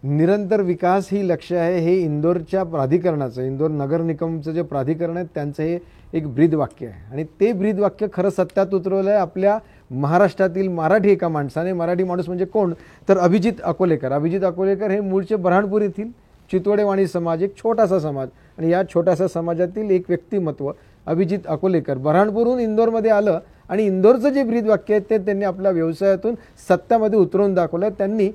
निरंतर विकास ही लक्ष्य आहे, हे इंदोरच्या प्राधिकरणाचं, इंदोर नगर निगमचं जे प्राधिकरण आहे त्यांचं हे एक ब्रीदवाक्य आहे. आणि ते ब्रीदवाक्य खरं सत्यात उतरवलं आहे आपल्या महाराष्ट्रातील मराठी एका माणसाने. मराठी माणूस म्हणजे कोण, तर अभिजित अकोलेकर. अभिजित अकोलेकर हे मूळचे बऱ्हाणपूर येथील चितोडेवाणी समाज, एक छोटासा समाज, आणि या छोट्याशा समाजातील एक व्यक्तिमत्व अभिजित अकोलेकर बऱ्हाणपूरहून इंदोरमध्ये आलं आणि इंदोरचं जे ब्रीदवाक्य आहे ते त्यांनी आपल्या व्यवसायातून सत्यामध्ये उतरवून दाखवलं. त्यांनी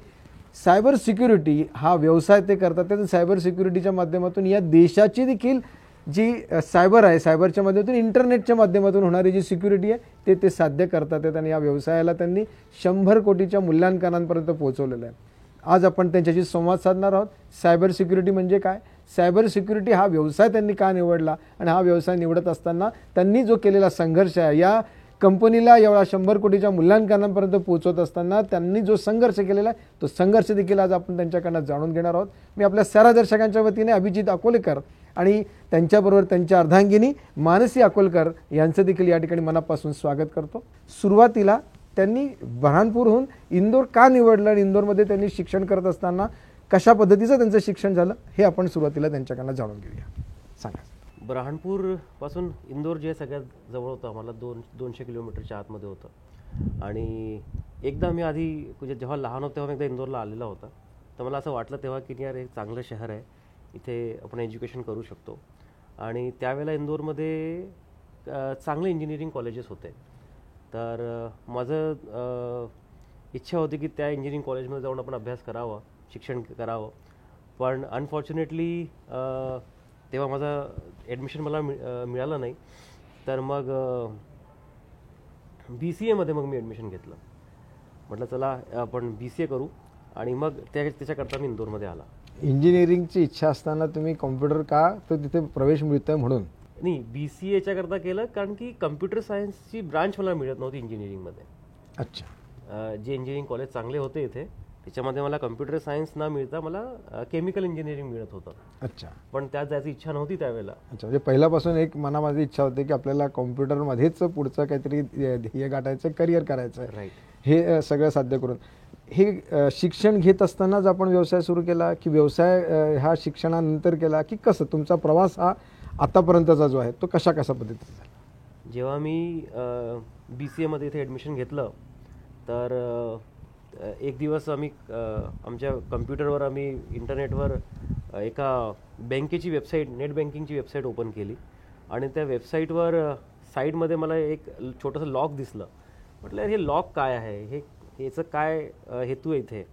सायबर सिक्युरिटी हा व्यवसाय ते करतात, त्या सायबर सिक्युरिटीच्या माध्यमातून या देशाची देखील जी सायबर आहे, सायबरच्या माध्यमातून इंटरनेटच्या माध्यमातून होणारी जी सिक्युरिटी आहे ते साध्य करतात. आणि या व्यवसायाला त्यांनी 100 कोटीच्या मूल्यांकनांपर्यंत पोहोचवलेलं आहे. आज आपण त्यांच्याशी संवाद साधणार आहोत. सायबर सिक्युरिटी म्हणजे काय, सायबर सिक्युरिटी हा व्यवसाय त्यांनी का निवडला, आणि हा व्यवसाय निवडत असताना त्यांनी जो केलेला संघर्ष आहे, या कंपनीला एवढा 100 कोटीच्या मूल्यांकनांपर्यंत पोहोचवत असताना त्यांनी जो संघर्ष केलेला आहे तो संघर्ष देखील आज आपण त्यांच्याकडनं जाणून घेणार आहोत. मी आपल्या साऱ्या दर्शकांच्या वतीने अभिजित अकोलेकर आणि त्यांच्याबरोबर त्यांच्या अर्धांगिनी मानसी अकोलकर यांचं देखील या ठिकाणी मनापासून स्वागत करतो. सुरुवातीला त्यांनी बऱ्हाणपूरहून इंदोर का निवडलं आणि इंदोरमध्ये त्यांनी शिक्षण करत असताना कशा पद्धतीचं त्यांचं शिक्षण झालं हे आपण सुरुवातीला त्यांच्याकडनं जाणून घेऊया. सांगा. बऱ्हाणपूरपासून इंदोर जे सगळ्यात जवळ होतं, आम्हाला 200 किलोमीटरच्या आतमध्ये होतं. आणि एकदा मी आधी म्हणजे जेव्हा लहान होतो तेव्हा मी एकदा इंदोरला आलेला होता, तर मला असं वाटलं तेव्हा की यार हे चांगलं शहर आहे, इथे आपण एज्युकेशन करू शकतो. आणि त्यावेळेला इंदोरमध्ये चांगले इंजिनिअरिंग कॉलेजेस होते. तर माझं इच्छा होती की त्या इंजिनिअरिंग कॉलेजमध्ये जाऊन आपण अभ्यास करावा, शिक्षण करावं. पण अनफॉर्च्युनेटली तेव्हा माझा ॲडमिशन मला मिळालं नाही. तर मग BCAमध्ये मग मी ॲडमिशन घेतलं. म्हटलं चला आपण BCA करू, आणि मग त्याच्याकरता मी इंदोरमध्ये आला. इंजिनिअरिंगची इच्छा असताना तुम्ही कॉम्प्युटर का, तर तिथे प्रवेश मिळतोय म्हणून नाही, BCAच्या करता केलं कारण की कम्प्युटर सायन्सची ब्रांच मला मिळत नव्हती इंजिनिअरिंगमध्ये. अच्छा. जे इंजिनिअरिंग कॉलेज चांगले होते इथे त्याच्यामध्ये मला कम्प्युटर सायन्स न मिळता मला केमिकल इंजिनिअरिंग मिळत होतं. अच्छा. पण त्यात जायची इच्छा नव्हती त्यावेळेला. अच्छा, म्हणजे पहिल्यापासून एक मनामध्ये इच्छा होती की आपल्याला कॉम्प्युटरमध्येच पुढचं काहीतरी ध्येय गाठायचं, करिअर करायचं. राईट. हे सगळं साध्य करून हे शिक्षण घेत असतानाच आपण व्यवसाय सुरू केला की व्यवसाय हा शिक्षणानंतर केला, की कसं तुमचा प्रवास हा आतापर्यंतचा जो आहे तो कशा पद्धतीचा झाला? जेव्हा मी BCAमध्ये इथे ॲडमिशन घेतलं तर एक दिवस आम्ही आमच्या कम्प्युटरवर आम्ही इंटरनेटवर एका बँकेची वेबसाईट, नेट बँकिंगची वेबसाईट ओपन केली. आणि त्या वेबसाईटवर साईडमध्ये मला एक छोटंसं लॉक दिसलं. म्हटलं हे लॉक काय आहे, याचं काय हेतू आहे इथे.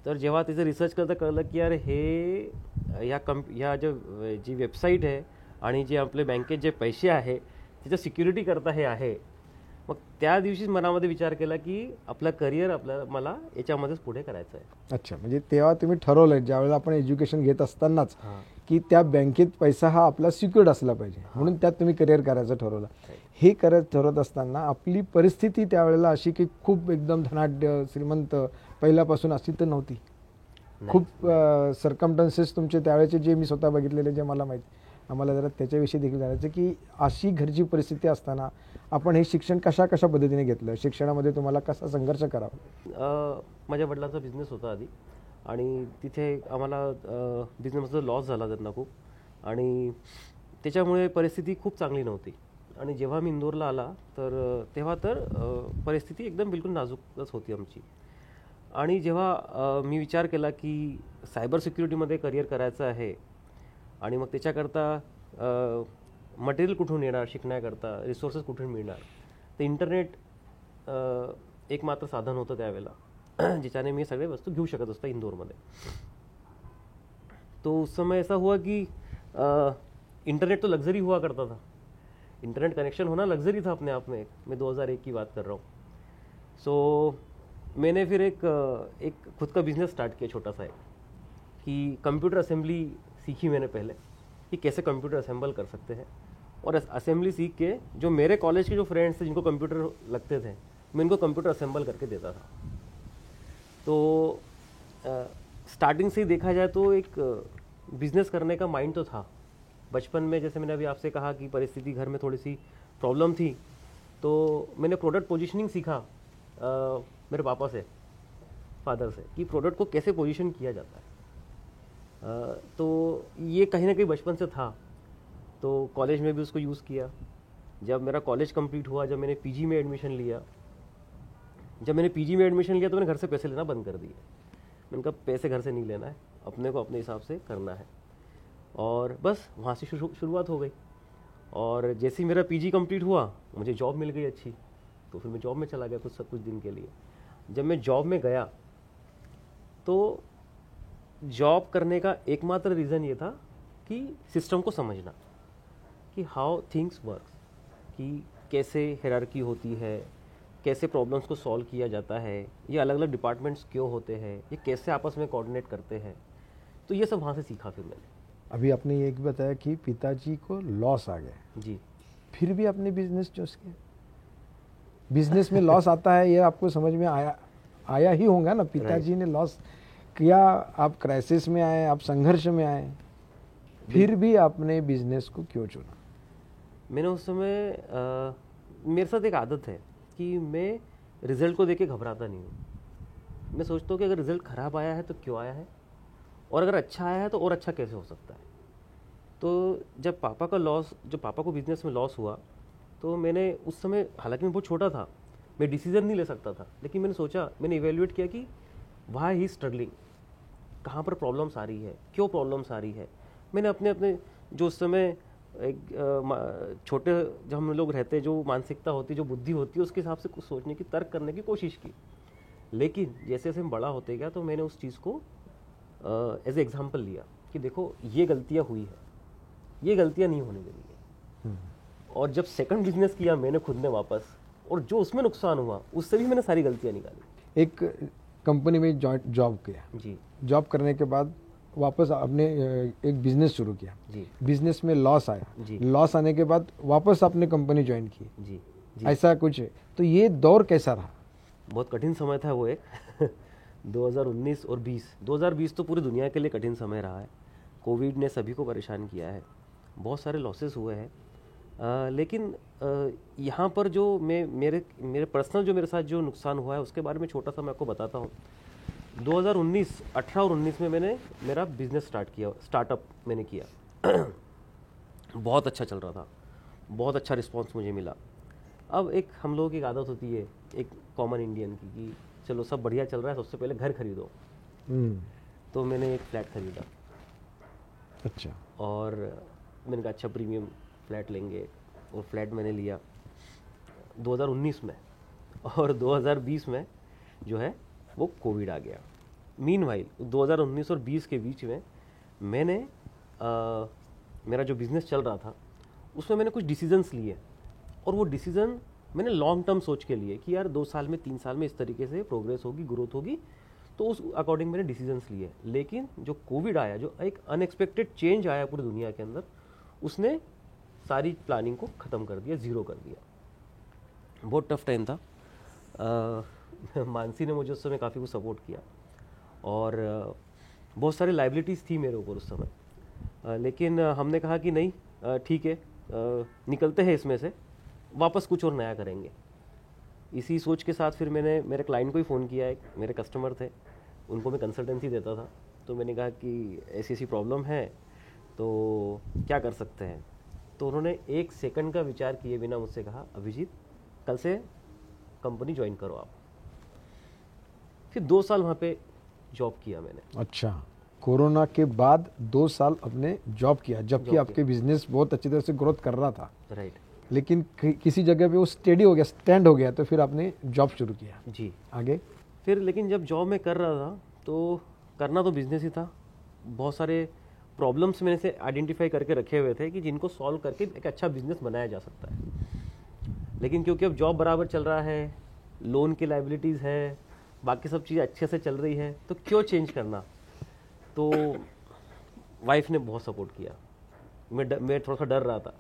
तर जेव्हा त्याचं रिसर्च करता कळलं की यार हे ह्या जी वेबसाईट आहे आणि जे आपले बँकेत जे पैसे आहे त्याच्या सिक्युरिटी करता हे आहे. मग त्या दिवशीच मनामध्ये विचार केला की आपलं करिअर मला याच्यामध्येच पुढे करायचं आहे. अच्छा, म्हणजे तेव्हा तुम्ही ठरवलं ज्यावेळेला आपण एज्युकेशन घेत असतानाच की त्या बँकेत पैसा हा आपला सिक्युअर्ड असला पाहिजे, म्हणून त्यात तुम्ही करिअर करायचं ठरवलं. हे ठरवत असताना आपली परिस्थिती त्यावेळेला अशी की खूप एकदम धनाढ्य श्रीमंत पहिल्यापासून अशी तर नव्हती. खूप सर्कमस्टन्सेस तुमचे त्यावेळेचे जे मी स्वतः बघितलेले, जे मला माहिती, आम्हाला जरा त्याच्याविषयी देखील जाणायचं की अशी घरची परिस्थिती असताना आपण हे शिक्षण कशा पद्धतीने घेतलं, शिक्षणामध्ये तुम्हाला कसा संघर्ष करावा? माझ्या वडिलांचा बिझनेस होता आधी, आणि तिथे आम्हाला बिझनेसचा लॉस झाला त्यांना खूप, आणि त्याच्यामुळे परिस्थिती खूप चांगली नव्हती. आणि जेव्हा मी इंदोरला आला तर तेव्हा तर परिस्थिती एकदम बिलकुल नाजूकच होती आमची. आणि जेव्हा मी विचार केला की सायबर सिक्युरिटीमध्ये करिअर करायचं आहे, आणि मग त्याच्याकरता मटेरियल कुठून येणार, शिकण्याकरता रिसोर्सेस कुठून मिळणार, तर इंटरनेट एक मात्र साधन होतं त्यावेळेला जिच्याने मी सगळे वस्तू घेऊ शकत असता इंदोरमध्ये. तो उस समय ऐसा हुआ कि इंटरनेट तो लग्जरी हुआ करता था. इंटरनेट कनेक्शन होना लग्जरी था अपने आप में. मैं 2001 की बात कर रहा हूँ. सो मैंने फिर एक खुद का बिजनेस स्टार्ट किया छोटा सा, कि कंप्यूटर असेंबली सीखी मैंने पहले कि कैसे कंप्यूटर असेंबल कर सकते हैं. और असेंबली सीख के जो मेरे कॉलेज के जो फ्रेंड्स थे जिनको कंप्यूटर लगते थे, मैं इनको कंप्यूटर असेंबल करके देता था. तो स्टार्टिंग से ही देखा जाए तो एक बिजनेस करने का माइंड तो था. बचपन में जैसे मैंने अभी आपसे कहा कि परिस्थिति घर में थोड़ी सी प्रॉब्लम थी, तो मैंने प्रोडक्ट पोजीशनिंग सीखा मेरे पापा से. फादर से कि प्रोडक्ट को कैसे पोजीशन किया जाता है। तो ये कहीं ना कहीं बचपन से था, तो कॉलेज में भी उसको यूज़ किया। जब मेरा कॉलेज कंप्लीट हुआ, जब मैंने पीजी में एडमिशन लिया तो मैंने घर से पैसे लेना बंद कर दिए। मैंने कहा पैसे घर से नहीं लेना है, अपने को अपने हिसाब से करना है। और बस वहाँ से शुरुआत हो गई। और जैसे ही मेरा पीजी कंप्लीट हुआ, मुझे जॉब मिल गई अच्छी, तो फिर मैं जॉब में चला गया कुछ दिन के लिए। जब मैं जॉब में गया तो जॉब करने का एकमात्र रीज़न ये था कि सिस्टम को समझना, कि हाउ थिंग्स वर्क, कि कैसे हायरार्की होती है, कैसे प्रॉब्लम्स को सॉल्व किया जाता है, ये अलग अलग डिपार्टमेंट्स क्यों होते हैं, ये कैसे आपस में कोऑर्डिनेट करते हैं। तो ये सब वहाँ से सीखा फिर मैंने। अभी आपने ये भी बताया कि पिताजी को लॉस आ गया, जी। फिर भी आपने बिजनेस चूज किया। बिजनेस में लॉस आता है ये आपको समझ में आया ही होगा ना। पिताजी ने लॉस किया, आप क्राइसिस में आए, आप संघर्ष में आए, फिर भी आपने बिजनेस को क्यों चुना? मैंने उस समय मेरे साथ एक आदत है कि मैं रिजल्ट को देख के घबराता नहीं हूँ। मैं सोचता हूँ कि अगर रिजल्ट ख़राब आया है तो क्यों आया है, और अगर अच्छा आया है तो और अच्छा कैसे हो सकता है। तो जब पापा को बिजनेस में लॉस हुआ, तो मैंने उस समय, हालांकि मैं बहुत छोटा था, मैं डिसीजन नहीं ले सकता था, लेकिन मैंने इवेल्युएट किया कि वाई ही स्ट्रगलिंग, कहाँ पर प्रॉब्लम्स आ रही है, क्यों प्रॉब्लम्स आ रही है। मैंने अपने जो उस समय एक छोटे जब हम लोग रहते, जो मानसिकता होती, जो बुद्धि होती है, उसके हिसाब से कुछ सोचने की, तर्क करने की कोशिश की। लेकिन जैसे जैसे मैं बड़ा होते गया, तो मैंने उस चीज़ को एज ए एग्जाम्पल लिया कि देखो ये गलतियाँ हुई है, ये गलतियाँ नहीं होने देनी है। और जब सेकंड बिजनेस किया मैंने खुद ने वापस, और जो उसमें नुकसान हुआ उससे भी मैंने सारी गलतियाँ निकाली। एक कंपनी में जॉब किया जी। जॉब करने के बाद वापस आपने एक बिजनेस शुरू किया जी। बिजनेस में लॉस आया जी। लॉस आने के बाद वापस आपने कंपनी ज्वाइन की जी। जी। ऐसा कुछ है। तो ये दौर कैसा रहा? बहुत कठिन समय था वो एक 2019 और 2020 तो पूरी दुनिया के लिए कठिन समय रहा है। कोविड ने सभी को परेशान किया है, बहुत सारे लॉसेस हुए हैं। लेकिन यहाँ पर जो मेरे पर्सनल जो मेरे साथ जो नुकसान हुआ है उसके बारे में छोटा सा मैं आपको बताता हूँ। 18 और 19 में मैंने मेरा बिजनेस स्टार्टअप मैंने किया। बहुत अच्छा चल रहा था, बहुत अच्छा रिस्पांस मुझे मिला। अब एक हम लोगों की एक आदत होती है, एक कॉमन इंडियन की, कि चलो सब बढ़िया चल रहा है, सबसे पहले घर खरीदो। तो मैंने एक फ्लैट खरीदा। अच्छा। और मैंने कहा अच्छा प्रीमियम फ्लैट लेंगे, और फ्लैट मैंने लिया 2019 में। और 2020 में जो है वो कोविड आ गया। मीनवाइल 2019 और 20 के बीच में मैंने मेरा जो बिज़नेस चल रहा था उसमें मैंने कुछ डिसीजंस लिए, और वो डिसीज़न मैंने लॉन्ग टर्म सोच के लिए कि यार 2 साल में 3 साल में इस तरीके से प्रोग्रेस होगी, ग्रोथ होगी, तो उस अकॉर्डिंग मैंने डिसीजंस लिए। लेकिन जो कोविड आया, जो एक अनएक्सपेक्टेड चेंज आया पूरी दुनिया के अंदर, उसने सारी प्लानिंग को ख़त्म कर दिया, ज़ीरो कर दिया। बहुत टफ टाइम था। मानसी ने मुझे उस समय काफ़ी कुछ सपोर्ट किया, और बहुत सारी लाइबिलिटीज़ थी मेरे ऊपर उस समय। लेकिन हमने कहा कि नहीं, ठीक है, निकलते हैं इसमें से, वापस कुछ और नया करेंगे। इसी सोच के साथ फिर मैंने मेरे क्लाइंट को ही फ़ोन किया। एक मेरे कस्टमर थे, उनको मैं कंसल्टेंसी देता था, तो मैंने कहा कि ऐसी ऐसी प्रॉब्लम है, तो क्या कर सकते हैं। तो उन्होंने 1 सेकंड का विचार किए बिना मुझसे कहा, अभिजीत कल से कंपनी ज्वाइन करो आप। फिर 2 साल वहाँ पे जॉब किया मैंने। अच्छा, कोरोना के बाद 2 साल अपने जॉब किया, जबकि आपके बिजनेस बहुत अच्छी तरह से ग्रोथ कर रहा था। राइट। लेकिन किसी जगह पे वो स्टेडी हो गया, स्टैंड हो गया, तो फिर आपने जॉब शुरू किया। जी। आगे फिर लेकिन जब जॉब में कर रहा था, तो करना तो बिजनेस ही था। बहुत सारे प्रॉब्लम्स मैंने से आइडेंटिफाई करके रखे हुए थे कि जिनको सॉल्व करके एक अच्छा बिजनेस बनाया जा सकता है। लेकिन क्योंकि अब जॉब बराबर चल रहा है, लोन की लाइबिलिटीज़ है, बाकी सब चीज़ें अच्छे से चल रही है, तो क्यों चेंज करना। तो वाइफ ने बहुत सपोर्ट किया। मैं थोड़ा सा डर रहा था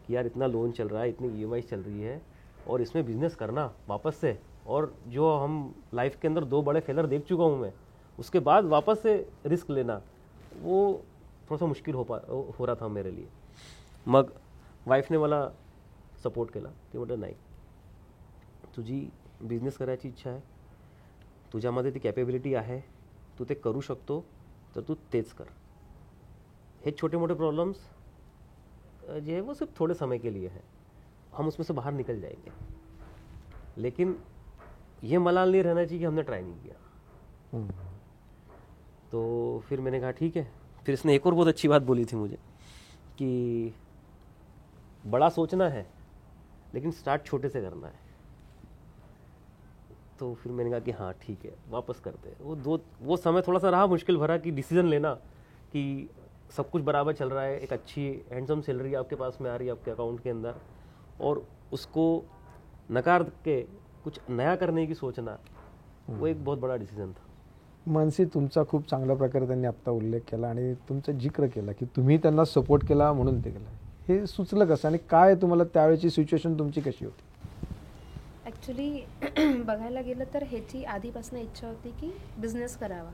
कि यार इतना लोन चल रहा है, इतनी EMI चल रही है, और इसमें बिजनेस करना वापस से, और जो हम लाइफ के अंदर 2 बड़े फेलर देख चुका हूँ मैं, उसके बाद वापस से रिस्क लेना, वो थोड़ा सा मुश्किल हो रहा था मेरे लिए। मग वाइफ ने मला सपोर्ट केला, ते म्हटलं नाही, तुझी बिझनेस करायची इच्छा आहे, तुझ्यामध्ये ती कॅपेबिलिटी आहे, तू ते करू शकतो, तर तू तेच कर. हे छोटे मोटे प्रॉब्लम्स जो है वो सिर्फ थोड़े समय के लिए है, हम उसमें से बाहर निकल जाएंगे. लेकिन ये मलाल नहीं रहना चाहिए कि हमने ट्राई नहीं किया. तो फिर मैंने कहा ठीक है. फिर इसने एक और बहुत अच्छी बात बोली थी मुझे कि बड़ा सोचना है लेकिन स्टार्ट छोटे से करना है. तो फिर मैंने कहा कि हाँ ठीक है, वापस करते हैं. वो समय थोड़ा सा रहा मुश्किल भरा कि डिसीजन लेना कि सब कुछ बराबर चल रहा है, एक अच्छी हैंडसम सैलरी आपके पास में आ रही है आपके अकाउंट के अंदर, और उसको नकार के कुछ नया करने की सोचना, वो एक बहुत बड़ा डिसिजन था. मानसी, तुमचा खूप चांगल्या प्रकारे त्यांनी आत्ता उल्लेख केला आणि तुमचा जिक्र केला की तुम्ही त्यांना सपोर्ट केला म्हणून ते केलं. हे सुचलं कसं आणि काय तुम्हाला त्यावेळेची सिच्युएशन तुमची कशी होती? ॲक्च्युली बघायला गेलं तर ह्याची आधीपासून इच्छा होती की बिझनेस करावा.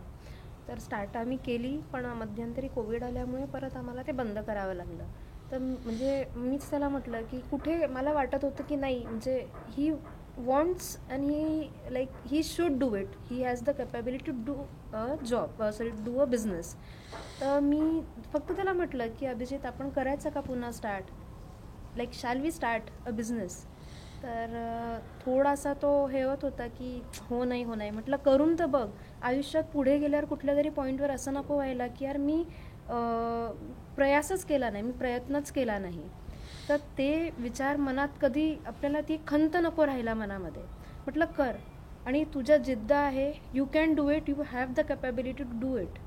तर स्टार्ट आम्ही केली, पण मध्यंतरी कोविड आल्यामुळे परत आम्हाला ते बंद करावं लागलं. तर म्हणजे मीच त्याला म्हटलं की कुठे मला वाटत होतं की नाही, म्हणजे he wants and he should do it, he has the capability to do a job, do a business. तर मी फक्त त्याला म्हटलं की अभिजित, आपण करायचं का पुन्हा start, shall we start a business. तर थोडासा तो हे होत होता की हो नाही म्हटलं करून तर बघ, आयुष्यात पुढे गेल्यावर कुठल्या तरी पॉईंटवर असं नको व्हायला की यार मी प्रयासच केला नाही, मी प्रयत्नच केला नाही. तर ते विचार मनात कधी आपल्याला ती खंत नको राहिला मनामध्ये. म्हटलं कर, आणि तुझ्या जिद्द आहे, you can do it, you have the capability to do it,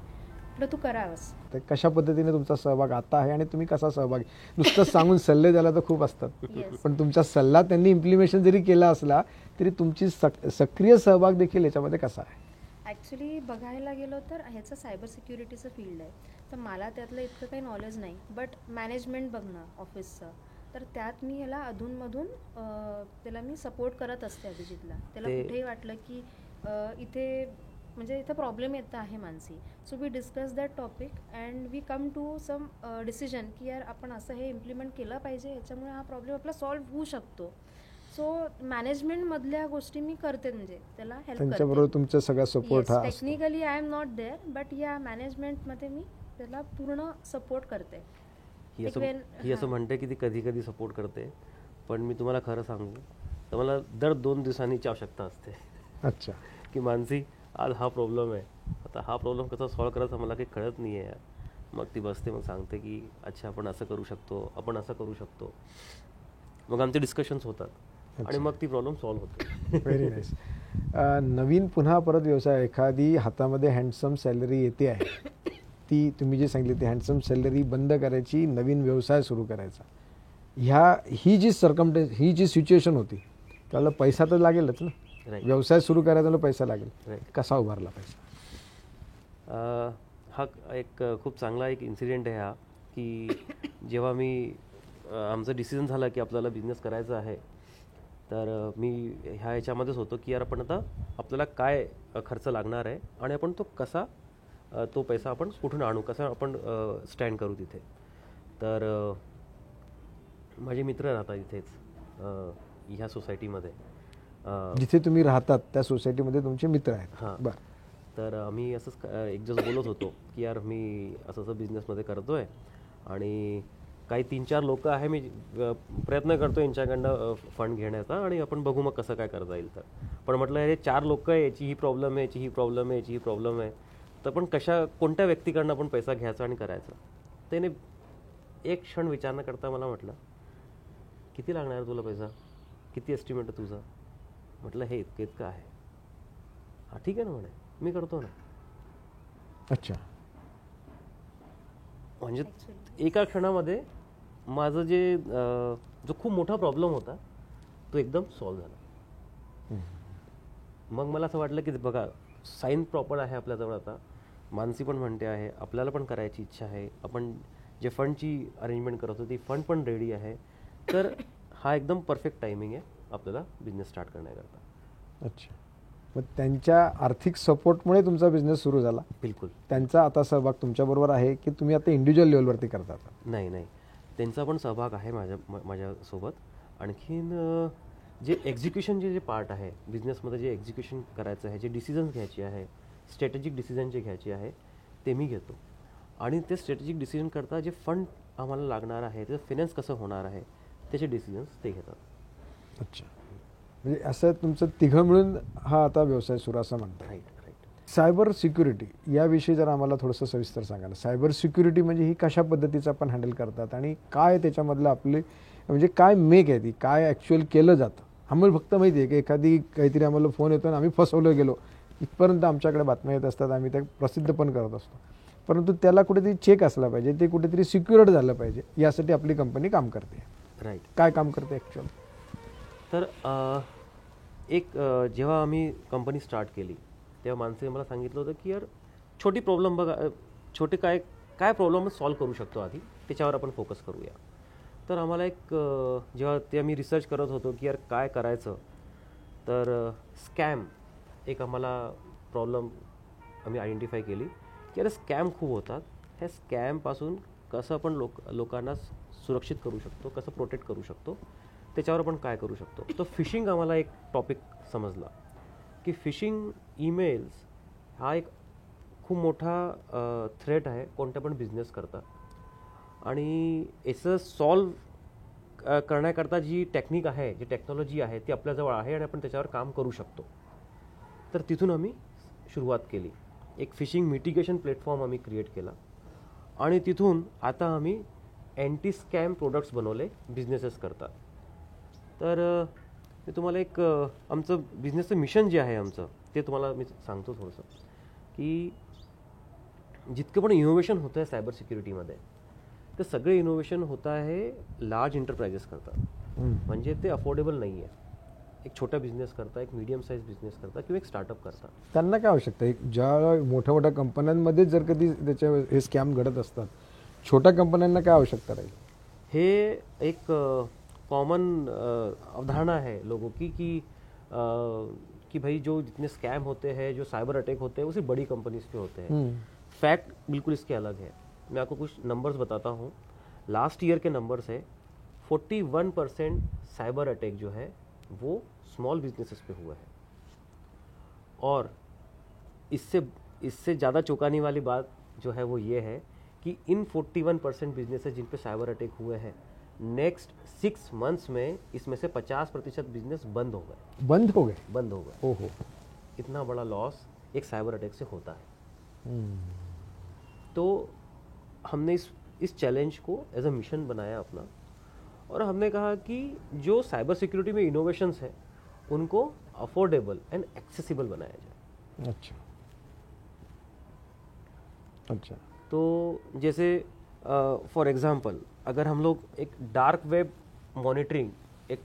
म्हटलं तू करावंस. तर कशा पद्धतीने तुमचा सहभाग आता आहे आणि तुम्ही कसा सहभाग, नुसतं सांगून सल्ले द्यायला तर खूप असतात, पण तुमचा सल्ला त्यांनी इम्प्लिमेंटेशन जरी केला असला तरी तुमची सक्रिय सहभाग देखील याच्यामध्ये कसा आहे? ॲक्च्युली बघायला गेलो तर ह्याचं सायबर सिक्युरिटीचं फील्ड आहे, तर मला त्यातलं इतकं काही नॉलेज नाही. बट मॅनेजमेंट बघणं ऑफिसचं, तर त्यात मी ह्याला अधूनमधून त्याला मी सपोर्ट करत असते अभिजितला. त्याला कुठेही वाटलं की इथे प्रॉब्लेम येत आहे Mansi, so we discuss that topic and we come to some decision की यार आपण असं हे इम्प्लिमेंट केलं पाहिजे, याच्यामुळे हा प्रॉब्लेम आपला सॉल्व्ह होऊ शकतो. सो मॅनेजमेंटमधल्या गोष्टी मी करते, म्हणजे त्याला हेल्प करते. त्यांच्याबरोबर तुमचा सगळा सपोर्ट हा technically I am not there, but या मॅनेजमेंटमध्ये मी त्याला पूर्ण सपोर्ट करते. ही असं म्हणते की ती कधी कधी सपोर्ट करते, पण मी तुम्हाला खरं सांगू तर मला दर 2 दिवसांनीची आवश्यकता असते. अच्छा, की मानसी आज हा प्रॉब्लेम आहे, आता हा प्रॉब्लेम कसा सॉल्व्ह करायचा मला काही कळत नाही आहे. मग ती बसते, मग सांगते की अच्छा आपण असं करू शकतो, आपण असं करू शकतो. मग आमचे डिस्कशन्स होतात आणि मग ती प्रॉब्लेम सॉल्व्ह होते. Very nice. नवीन पुन्हा परत व्यवसाय, एखादी हातामध्ये हँडसम सॅलरी येते आहे, ती तुम्ही जे सांगितली ती हँडसम सॅलरी बंद करायची, नवीन व्यवसाय सुरू करायचा, ही जी सिच्युएशन होती त्याला पैसा तर लागेलच ना. व्यवसाय सुरू करायचा पैसा लागेल, कसा उभारला पैसा? हा एक खूप चांगला एक इन्सिडेंट आहे हा, की जेव्हा आमचं डिसिजन झालं की आपल्याला बिझनेस करायचा आहे, तर मी ह्याच्यामध्येच होतो की यार आपण आता आपल्याला काय खर्च लागणार आहे आणि आपण तो पैसा आपण कुठून आणू, कसा आपण स्टँड करू तिथे. तर माझे मित्र राहतात इथेच ह्या सोसायटीमध्ये, जिथे तुम्ही राहतात त्या सोसायटीमध्ये तुमचे मित्र आहेत. हां, बरं. तर आम्ही असंच एक दिवस बोलत होतो की यार मी असं बिझनेसमध्ये करतो आहे आणि काही 3-4 लोक आहे, मी प्रयत्न करतो यांच्याकडनं फंड घेण्याचा आणि आपण बघू मग कसं काय करता येईल. पण म्हटलं हे 4 लोक आहे, याची ही प्रॉब्लेम आहे, याची ही प्रॉब्लेम आहे, याची ही प्रॉब्लेम आहे, तर पण कोणत्या व्यक्तीकडनं आपण पैसा घ्यायचा आणि करायचा. त्याने एक क्षण विचार न करता मला म्हटलं किती लागणार तुला पैसा, किती एस्टिमेट आहे तुझा. म्हटलं हे इतकं आहे. हा ठीक आहे ना म्हणे, मी करतो ना. अच्छा, म्हणजे एका क्षणामध्ये माझं जो खूप मोठा प्रॉब्लेम होता तो एकदम सॉल्व्ह झाला. मग मला असं वाटलं की बघा, साईन प्रॉपर आहे आपल्याजवळ आता, मानसी पण म्हणते आहे, आपल्याला पण करायची इच्छा आहे, आपण जे फंडची अरेंजमेंट करत होती फंड पण रेडी आहे, तर हा एकदम परफेक्ट टायमिंग आहे आपल्याला बिझनेस स्टार्ट करण्याकरता. अच्छा, मग त्यांच्या आर्थिक सपोर्टमुळे तुमचा बिझनेस सुरू झाला? बिलकुल. त्यांचा आता सहभाग तुमच्याबरोबर आहे की तुम्ही आता इंडिव्हिज्युअल लेवलवरती करतात? नाही, त्यांचा पण सहभाग आहे माझ्यासोबत. आणखीन जे एक्झिक्युशनचे जे पार्ट आहे बिझनेसमध्ये, जे एक्झिक्युशन करायचं आहे, जे डिसिजन्स घ्यायचे आहे, स्ट्रॅटेजिक डिसिजन जे घ्यायचे आहे ते मी घेतो. आणि ते स्ट्रॅटेजिक डिसिजन करता जे फंड आम्हाला लागणार आहे, त्याचं फायनान्स कसं होणार आहे, त्याचे डिसिजन्स ते घेतात. अच्छा, म्हणजे असं तुमचं तिघं मिळून हा आता व्यवसाय सुरू असं म्हणता. राईट. सायबर सिक्युरिटी याविषयी जर आम्हाला थोडंसं सविस्तर सांगा ना. सायबर सिक्युरिटी म्हणजे ही कशा पद्धतीचं आपण हँडल करतात आणि काय त्याच्यामधलं आपले म्हणजे काय मेक आहे ती, काय ॲक्च्युअल केलं जातं. आम्हाला फक्त माहिती आहे की एखादी काहीतरी आम्हाला फोन येतो आणि आम्ही फसवलं गेलो इथपर्यंत आमच्याकडे बातम्या येत असतात, आम्ही त्या प्रसिद्ध पण करत असतो. परंतु त्याला कुठेतरी चेक असला पाहिजे, ते कुठेतरी सिक्युअर्ड झालं पाहिजे, यासाठी आपली कंपनी काम करते. राईट. काय काम करते ॲक्च्युअल? तर जेव्हा आम्ही कंपनी स्टार्ट केली तेव्हा माणसाने मला सांगितलं होतं की यार छोटी प्रॉब्लेम बघा, छोटे काय प्रॉब्लेम सॉल्व करू शकतो आधी त्याच्यावर आपण फोकस करूया. तर आम्हाला जेव्हा ते आम्ही रिसर्च करत होतो की यार काय करायचं, तर स्कॅम एक आम्हाला प्रॉब्लेम आम्ही आयडेंटिफाय केली की यार स्कॅम खूप होतात. ह्या स्कॅमपासून कसं आपण लोकांना सुरक्षित करू शकतो, कसं प्रोटेक्ट करू शकतो, त्याच्यावर आपण काय करू शकतो. तर फिशिंग आम्हाला एक टॉपिक समजला की फिशिंग ईमेल्स हा एक खूप मोठा थ्रेट आहे कोणत्या पण बिझनेस करता. आणि याचं सॉल्व करण्याकरता जी टेक्निक आहे, जी टेक्नॉलॉजी आहे ती आपल्याजवळ आहे आणि आपण त्याच्यावर काम करू शकतो. तर तिथून आम्ही सुरुवात केली. एक फिशिंग मिटिगेशन प्लॅटफॉर्म आम्ही क्रिएट केला आणि तिथून आता आम्ही अँटी स्कॅम प्रोडक्ट्स बनवले बिझनेसेस करता. तर मी तुम्हाला आमचं बिझनेसचं मिशन जे आहे आमचं ते तुम्हाला मी सांगतो थोडंसं, की जितकं पण इनोव्हेशन होतं आहे सायबर सिक्युरिटीमध्ये, ते सगळे इनोव्हेशन होतं आहे लार्ज एंटरप्राइजेस करतात. म्हणजे ते अफोर्डेबल नाही आहे. एक छोटा बिझनेस करता, एक मीडियम साईज बिझनेस करता किंवा एक स्टार्टअप करता, त्यांना काय आवश्यकता आहे? ज्या मोठ्या मोठ्या कंपन्यांमध्ये जर कधी त्याच्या हे स्कॅम घडत असतात, छोट्या कंपन्यांना काय आवश्यकता राहील? हे एक कॉमन अवधारणा है लोगों की कि भाई जो जितने स्कैम होते हैं, जो साइबर अटैक होते हैं, वो सिर्फ बड़ी कंपनीज पे होते हैं. फैक्ट बिल्कुल इसके अलग है. मैं आपको कुछ नंबर्स बताता हूँ. लास्ट ईयर के नंबर्स है 41% साइबर अटैक जो है वो स्मॉल बिजनेसेस पे हुआ है. और इससे ज़्यादा चौंकाने वाली बात जो है वो ये है कि इन 41% बिजनेसेस जिन पे साइबर अटैक हुए हैं, नेक्स्ट 6 मंथ्स में इसमें से 50% बिजनेस बंद हो गए. बंद हो गए. ओहो. इतना बड़ा लॉस एक साइबर अटैक से होता है. तो हमने इस चैलेंज को एज अ मिशन बनाया अपना, और हमने कहा कि जो साइबर सिक्योरिटी में इनोवेशंस है उनको अफोर्डेबल एंड एक्सेसिबल बनाया जाए. अच्छा अच्छा. तो जैसे फॉर एग्जांपल अगर हम लोग एक डार्क वेब मॉनिटरिंग एक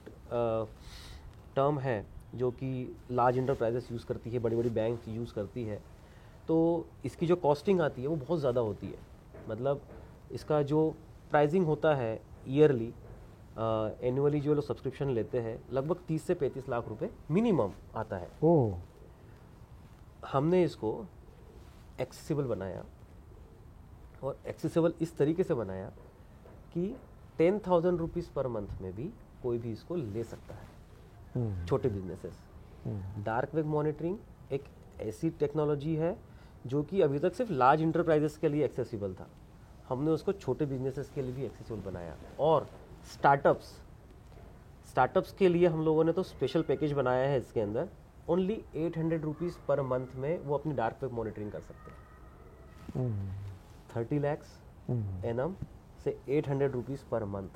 टर्म है जो कि लार्ज इंटरप्राइजेस यूज़ करती है, बड़ी बड़ी बैंक यूज़ करती है, तो इसकी जो कॉस्टिंग आती है वो बहुत ज़्यादा होती है. मतलब इसका जो प्राइसिंग होता है ईयरली, एनुअली जो लोग सब्सक्रिप्शन लेते हैं लगभग 30 से 35 लाख रुपए मिनिमम आता है. ओह. हमने इसको एक्सेसिबल बनाया, और एक्सेसिबल इस तरीके से बनाया कि 10,000 रुपीज़ पर मंथ में भी कोई भी इसको ले सकता है. छोटे बिजनेसेस. डार्क वेब मॉनिटरिंग एक ऐसी टेक्नोलॉजी है जो कि अभी तक सिर्फ लार्ज इंटरप्राइजेस के लिए एक्सेसिबल था. हमने उसको छोटे बिजनेसेस के लिए भी एक्सेसिबल बनाया. और स्टार्टअप्स के लिए हम लोगों ने तो स्पेशल पैकेज बनाया है. इसके अंदर ओनली 800 रुपीज़ पर मंथ में वो अपनी डार्क वेब मॉनिटरिंग कर सकते हैं. 30 lakhs एनम से 800 रुपीज़ पर मंथ.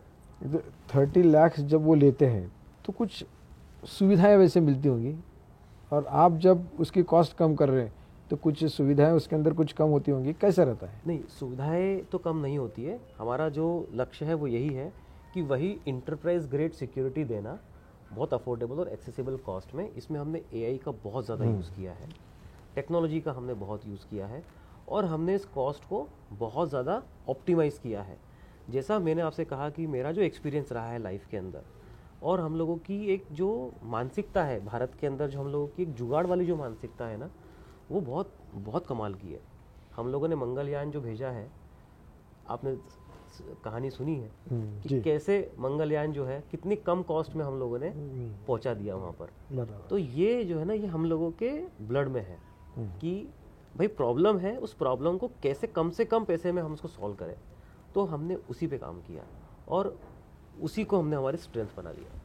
30 लाख जब वो लेते हैं तो कुछ सुविधाएं वैसे मिलती होंगी, और आप जब उसकी कॉस्ट कम कर रहे हैं तो कुछ सुविधाएं उसके अंदर कुछ कम होती होंगी. कैसा रहता है? नहीं, सुविधाएं तो कम नहीं होती है. हमारा जो लक्ष्य है वो यही है कि वही इंटरप्राइज ग्रेड सिक्योरिटी देना बहुत अफोर्डेबल और एक्सेसिबल कॉस्ट में. इसमें हमने एआई का बहुत ज़्यादा यूज़ किया है, टेक्नोलॉजी का हमने बहुत यूज़ किया है, और हमने इस कॉस्ट को बहुत ज़्यादा ऑप्टिमाइज़ किया है. जैसा मैंने आपसे कहा कि मेरा जो एक्सपीरियंस रहा है लाइफ के अंदर, और हम लोगों की एक जो मानसिकता है भारत के अंदर, जो हम लोगों की एक जुगाड़ वाली जो मानसिकता है ना, वो बहुत बहुत कमाल की है. हम लोगों ने मंगलयान जो भेजा है, आपने कहानी सुनी है कि जी। कैसे मंगलयान जो है कितनी कम कॉस्ट में हम लोगों ने पहुंचा दिया वहाँ पर। बराबर। तो ये जो है ना, ये हम लोगों के ब्लड में है कि भाई प्रॉब्लम है, उस प्रॉब्लम को कैसे कम से कम पैसे में हम उसको सॉल्व करें। तो हमने उसी पे काम किया और उसी को हमने हमारी स्ट्रेंथ बना लिया।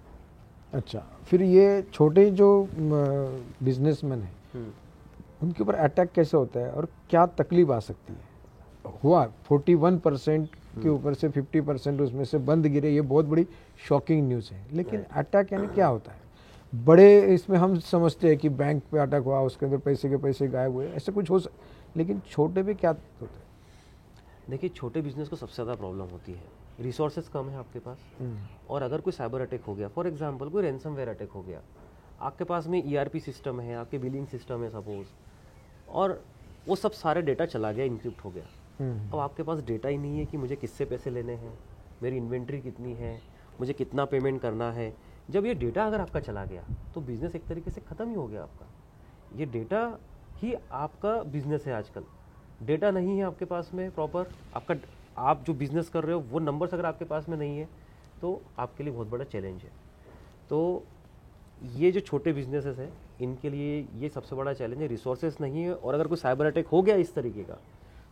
अच्छा, फिर ये छोटे जो बिजनेसमैन हैं उनके ऊपर अटैक कैसे होता है और क्या तकलीफ आ सकती है? हुआ 41% के ऊपर से 50% उसमें से बंद गिरे, ये बहुत बड़ी शॉकिंग न्यूज़ है। लेकिन अटैक यानी क्या होता है? बड़े इसमें हम समझते हैं कि बैंक पे अटैक हुआ, उसके अंदर पैसे के पैसे गायब हुए, ऐसे कुछ हो लेकिन छोटे पे क्या होता है? देखिए, छोटे बिजनेस को सबसे ज़्यादा प्रॉब्लम होती है, रिसोर्सेज कम है आपके पास, और अगर कोई साइबर अटैक हो गया, फॉर एग्जांपल कोई रैंसमवेयर अटैक हो गया, आपके पास में ERP सिस्टम है, आपके बिलिंग सिस्टम है सपोज, और वो सब सारे डेटा चला गया, इंक्रिप्ट हो गया। अब आपके पास डेटा ही नहीं है कि मुझे किससे पैसे लेने हैं, मेरी इन्वेंट्री कितनी है, मुझे कितना पेमेंट करना है। जब ये डेटा अगर आपका चला गया तो बिज़नेस एक तरीके से ख़त्म ही हो गया आपका। ये डेटा ही आपका बिज़नेस है आजकल। डेटा नहीं है आपके पास में प्रॉपर, आपका आप जो बिज़नेस कर रहे हो वो नंबर्स अगर आपके पास में नहीं है तो आपके लिए बहुत बड़ा चैलेंज है। तो ये जो छोटे बिजनेसेस हैं इनके लिए ये सबसे बड़ा चैलेंज है, रिसोर्सेज नहीं है, और अगर कोई साइबर अटैक हो गया इस तरीके का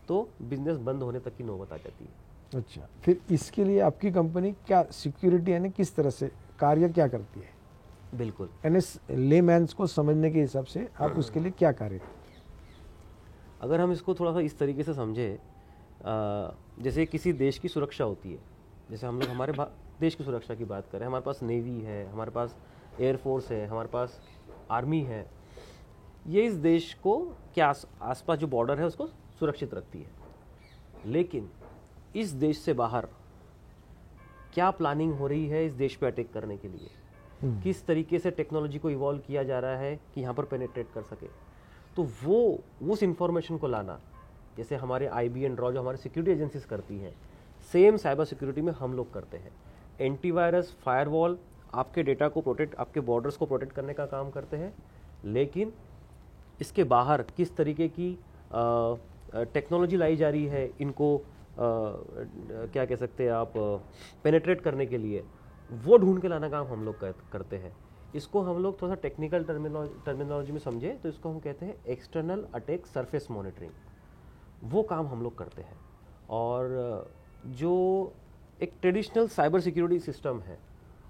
तो बिजनेस बंद होने तक की नौबत आ जाती है। अच्छा, फिर इसके लिए आपकी कंपनी क्या सिक्योरिटी यानी किस तरह से कार्य क्या करती है? बिल्कुल, यानी लेमैन्स को समझने के हिसाब से आप उसके लिए क्या कार्य करते हैं? अगर हम इसको थोड़ा सा इस तरीके से समझे, जैसे किसी देश की सुरक्षा होती है, जैसे हम लोग हमारे देश की सुरक्षा की बात करें, हमारे पास नेवी है, हमारे पास एयरफोर्स है, हमारे पास आर्मी है, ये इस देश को क्या आसपास जो बॉर्डर है उसको सुरक्षित रखती है। लेकिन इस देश से बाहर क्या प्लानिंग हो रही है इस देश पे अटैक करने के लिए, किस तरीके से टेक्नोलॉजी को इवॉल्व किया जा रहा है कि यहाँ पर पेनिट्रेट कर सके, तो वो उस इंफॉर्मेशन को लाना, जैसे हमारे IB एंड RAW जो हमारी सिक्योरिटी एजेंसीज करती हैं, सेम साइबर सिक्योरिटी में हम लोग करते हैं। एंटीवायरस, फायरवॉल आपके डेटा को प्रोटेक्ट, आपके बॉर्डर्स को प्रोटेक्ट करने का काम करते हैं, लेकिन इसके बाहर किस तरीके की टेक्नोलॉजी लाई जा रही है इनको क्या कह सकते हैं आप, पेनिट्रेट करने के लिए, वो ढूंढ के लाना काम हम लोग करते हैं। इसको हम लोग थोड़ा सा टेक्निकल टर्मिनोलॉजी में समझे तो इसको हम कहते हैं एक्सटर्नल अटैक सरफेस मॉनिटरिंग। वो काम हम लोग करते हैं। और जो एक ट्रेडिशनल साइबर सिक्योरिटी सिस्टम है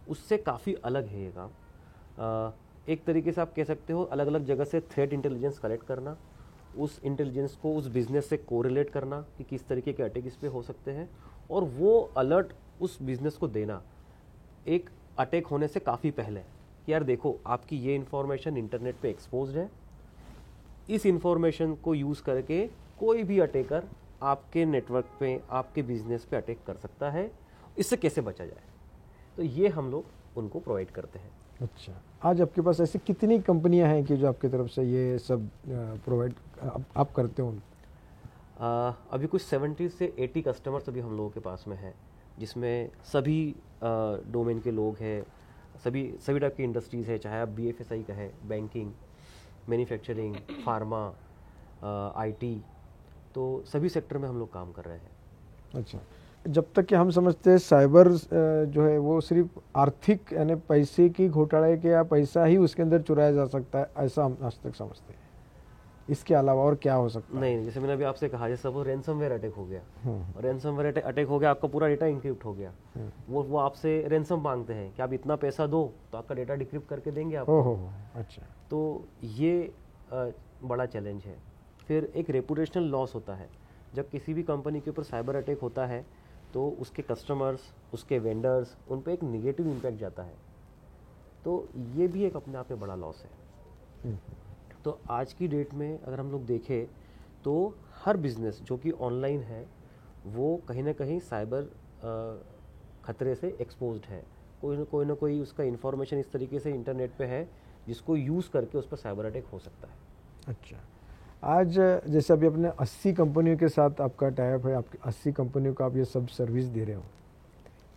उससे काफ़ी अलग है ये काम। एक तरीके से आप कह सकते हो अलग अलग जगह से थ्रेट इंटेलिजेंस कलेक्ट करना, उस इंटेलिजेंस को उस बिज़नेस से कोरिलेट करना कि किस तरीके के अटैक इस पे हो सकते हैं, और वो अलर्ट उस बिज़नेस को देना एक अटैक होने से काफ़ी पहले कि यार देखो आपकी ये इन्फॉर्मेशन इंटरनेट पे एक्सपोज्ड है, इस इन्फॉर्मेशन को यूज़ करके कोई भी अटैकर आपके नेटवर्क पे, आपके बिजनेस पे अटैक कर सकता है, इससे कैसे बचा जाए। तो ये हम लोग उनको प्रोवाइड करते हैं। अच्छा, आज आपके पास ऐसी कितनी कंपनियां हैं कि जो आपकी तरफ से ये सब प्रोवाइड आप करते हो? अभी कुछ 70 से 80 कस्टमर्स अभी हम लोगों के पास में है, जिसमें सभी डोमेन के लोग हैं, सभी टाइप की इंडस्ट्रीज़ है, चाहे आप BFSI का है, बैंकिंग, मैन्युफैक्चरिंग, फार्मा, IT, तो सभी सेक्टर में हम लोग काम कर रहे हैं। अच्छा, जब तक कि हम समझते हैं साइबर जो है वो सिर्फ आर्थिक यानी पैसे की घोटाले के या पैसा ही उसके अंदर चुराया जा सकता है, ऐसा हम आज तक समझते हैं। इसके अलावा और क्या हो सकता है? नहीं, जैसे मैंने अभी आपसे कहा, जैसे सपोज रैंसमवेयर अटैक हो गया, और रैंसमवेयर अटैक हो गया, आपका पूरा डेटा इंक्रिप्ट हो गया, वो आपसे रैंसम मांगते हैं कि आप इतना पैसा दो तो आपका डेटा डिक्रिप्ट करके देंगे आपको। ओहो, अच्छा। तो ये बड़ा चैलेंज है। फिर एक रेपुटेशनल लॉस होता है, जब किसी भी कंपनी के ऊपर साइबर अटैक होता है तो उसके कस्टमर्स, उसके वेंडर्स, उन पर एक निगेटिव इम्पैक्ट जाता है, तो ये भी एक अपने आप में बड़ा लॉस है। तो आज की डेट में अगर हम लोग देखें तो हर बिज़नेस जो कि ऑनलाइन है वो कहीं ना कहीं साइबर खतरे से एक्सपोज्ड है। कोई ना कोई उसका इन्फॉर्मेशन इस तरीके से इंटरनेट पे है जिसको यूज़ करके उस पर साइबर अटैक हो सकता है। अच्छा, आज जैसे अभी अपने 80 कंपनियों के साथ आपका टाइप है, आपकी 80 कंपनियों को आप ये सब सर्विस दे रहे हो,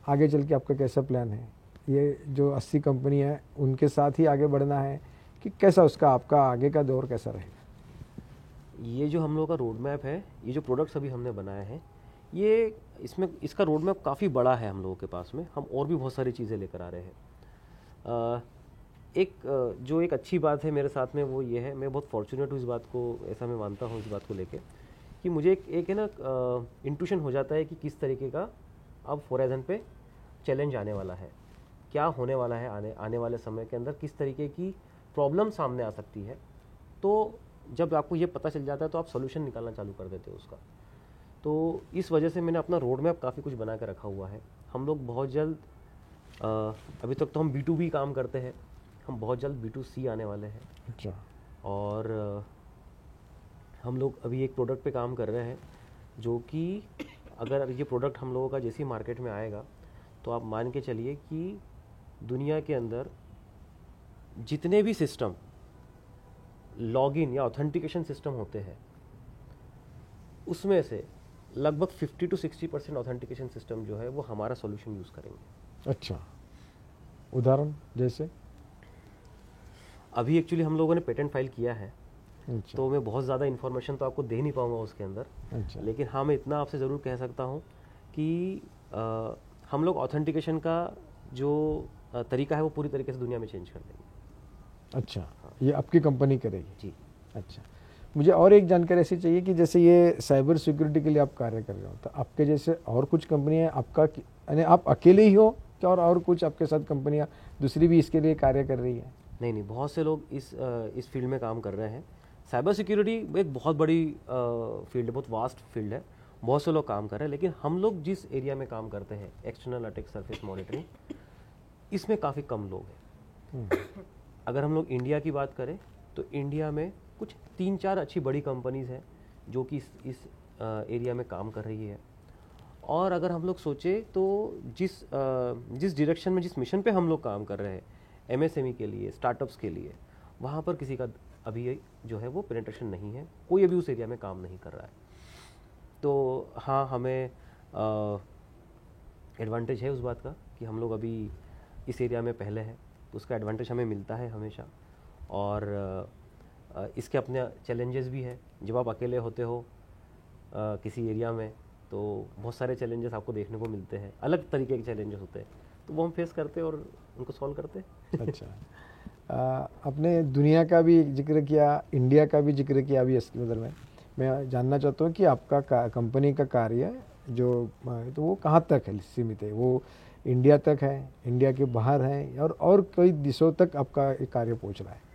आगे चल के आपका कैसा प्लान है? ये जो 80 कंपनी है उनके साथ ही आगे बढ़ना है कि कैसा उसका आपका आगे का दौर कैसा रहेगा? ये जो हम लोगों का रोड मैप है, ये जो प्रोडक्ट्स अभी हमने बनाए हैं, ये इसमें इसका रोड मैप काफ़ी बड़ा है हम लोगों के पास में, हम और भी बहुत सारी चीज़ें लेकर आ रहे हैं। जो एक अच्छी बात है मेरे साथ में वो ये है, मैं बहुत फॉर्चुनेट हूँ इस बात को, ऐसा मैं मानता हूँ इस बात को लेके कि मुझे एक है ना इंट्यूशन हो जाता है कि किस तरीके का अब होराइजन पे चैलेंज आने वाला है, क्या होने वाला है आने वाले समय के अंदर, किस तरीके की प्रॉब्लम सामने आ सकती है। तो जब आपको ये पता चल जाता है तो आप सोल्यूशन निकालना चालू कर देते हो उसका। तो इस वजह से मैंने अपना रोड मैप काफ़ी कुछ बना के रखा हुआ है। हम लोग बहुत जल्द अभी तक तो हम B2B काम करते हैं, हम बहुत जल्द B2C आने वाले हैं। अच्छा। और हम लोग अभी एक प्रोडक्ट पे काम कर रहे हैं जो कि अगर ये प्रोडक्ट हम लोगों का जैसे ही मार्केट में आएगा तो आप मान के चलिए कि दुनिया के अंदर जितने भी सिस्टम लॉगिन या ऑथेंटिकेशन सिस्टम होते हैं उसमें से लगभग 50 to 60% ऑथेंटिकेशन सिस्टम जो है वो हमारा सॉल्यूशन यूज़ करेंगे। अच्छा, उदाहरण जैसे? अभी एक्चुअली हम लोगों ने पेटेंट फाइल किया है, अच्छा। तो मैं बहुत ज़्यादा इन्फॉर्मेशन तो आपको दे नहीं पाऊंगा उसके अंदर। अच्छा। लेकिन हाँ, मैं इतना आपसे ज़रूर कह सकता हूँ कि हम लोग ऑथेंटिकेशन का जो तरीका है वो पूरी तरीके से दुनिया में चेंज कर देंगे। अच्छा, ये आपकी कंपनी करेगी? जी। अच्छा, मुझे और एक जानकारी ऐसी चाहिए कि जैसे ये साइबर सिक्योरिटी के लिए आप कार्य कर रहे हो, तो आपके जैसे और कुछ कंपनियां आपका यानी आप अकेले ही हो क्या, और कुछ आपके साथ कंपनियां दूसरी भी इसके लिए कार्य कर रही है? नहीं, बहुत से लोग इस फील्ड में काम कर रहे हैं। साइबर सिक्योरिटी एक बहुत बड़ी फील्ड है, बहुत वास्ट फील्ड है, बहुत से लोग काम कर रहे हैं। लेकिन हम लोग जिस एरिया में काम करते हैं, एक्सटर्नल अटैक सरफेस मॉनिटरिंग, इसमें काफ़ी कम लोग हैं। अगर हम लोग इंडिया की बात करें तो इंडिया में कुछ 3-4 अच्छी बड़ी कंपनीज़ हैं जो कि इस एरिया में काम कर रही है। और अगर हम लोग सोचें तो जिस डायरेक्शन में, जिस मिशन पे हम लोग काम कर रहे हैं, MSME के लिए, स्टार्टअप्स के लिए, वहाँ पर किसी का अभी जो है वो पेनिट्रेशन नहीं है, कोई अभी उस एरिया में काम नहीं कर रहा है। तो हाँ, हमें एडवांटेज है उस बात का कि हम लोग अभी इस एरिया में पहले हैं, तो उसका एडवांटेज हमें मिलता है हमेशा। और इसके अपने चैलेंजेस भी है। जब आप अकेले होते हो किसी एरिया में तो बहुत सारे चैलेंजेस आपको देखने को मिलते हैं, अलग तरीके के चैलेंजेस होते हैं, तो वो हम फेस करते हैं और उनको सॉल्व करते हैं। अच्छा, आपने दुनिया का भी जिक्र किया, इंडिया का भी जिक्र किया अभी इसके उधर में। मैं जानना चाहता हूँ कि आपका कंपनी का कार्य जो तो वो कहाँ तक है सीमित है? वो इंडिया तक है, इंडिया के बाहर है, और कई देशों तक आपका ये कार्य पहुँच रहा है?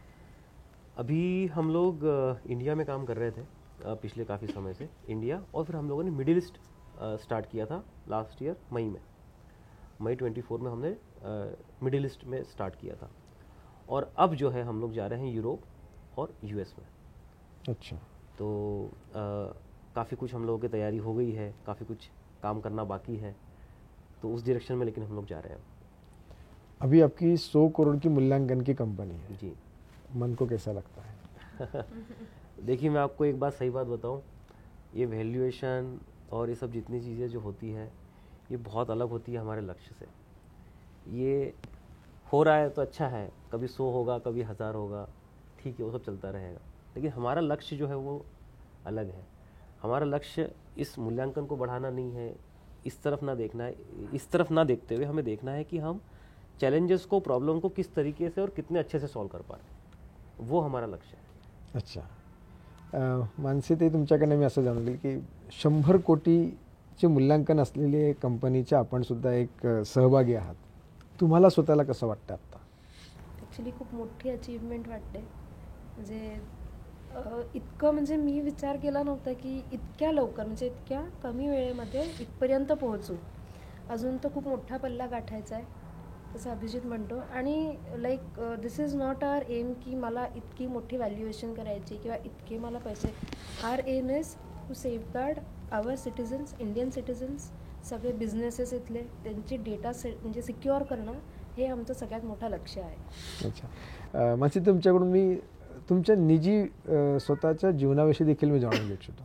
अभी हम लोग इंडिया में काम कर रहे थे पिछले काफ़ी समय से, इंडिया, और फिर हम लोगों ने मिडिल ईस्ट स्टार्ट किया था लास्ट ईयर मई 24 में हमने मिडिल ईस्ट में स्टार्ट किया था। और अब जो है हम लोग जा रहे हैं यूरोप और US में। अच्छा। तो काफ़ी कुछ हम लोगों की तैयारी हो गई है, काफ़ी कुछ काम करना बाकी है, तो उस डायरेक्शन में लेकिन हम लोग जा रहे हैं। अभी आपकी 100 करोड़ की मूल्यांकन की कंपनी है जी। मन को कैसा लगता है? देखिए, मैं आपको एक बात, सही बात बताऊं, ये वैल्यूएशन और ये सब जितनी चीज़ें जो होती है ये बहुत अलग होती है हमारे लक्ष्य से। ये हो रहा है तो अच्छा है, कभी 100 होगा, कभी 1000 होगा, ठीक है, वो सब चलता रहेगा। लेकिन हमारा लक्ष्य जो है वो अलग है। हमारा लक्ष्य इस मूल्यांकन को बढ़ाना नहीं है, इस तरफ ना देखना है। इस तरफ ना देखते हुए हमें देखना है कि हम चैलेंजेस को, प्रॉब्लम को किस तरीके से और कितने अच्छे से सॉल्व कर पा रहे हैं, वो हमारा लक्ष्य है। अच्छा, मानसी, तुमच्याकडे मी असं जाणून घेईल की 100 कोटीचे मूल्यांकन असलेले कंपनीचे आपण सुद्धा एक सहभागी आहात. तुम्हाला स्वतःला कसं वाटतं आता? ॲक्च्युली खूप मोठी अचीवमेंट वाटते. म्हणजे इतकं म्हणजे मी विचार केला नव्हता की इतक्या लवकर, म्हणजे इतक्या कमी वेळेमध्ये इथपर्यंत पोहोचू. अजून तर खूप मोठा पल्ला गाठायचा आहे असं अभिजित म्हणतो. आणि like this is not our aim की मला इतकी मोठी व्हॅल्युएशन करायची किंवा इतके मला पैसे. Our aim is to safeguard our citizens, Indian citizens, सगळे बिझनेसेस इथले, त्यांची डेटा म्हणजे सिक्युअर करणं, हे आमचं सगळ्यात मोठं लक्ष्य आहे. अच्छा, मानसी, तुमच्याकडून मी तुमच्या निजी स्वतःच्या जीवनाविषयी देखील मी जाणून घेऊ इच्छितो.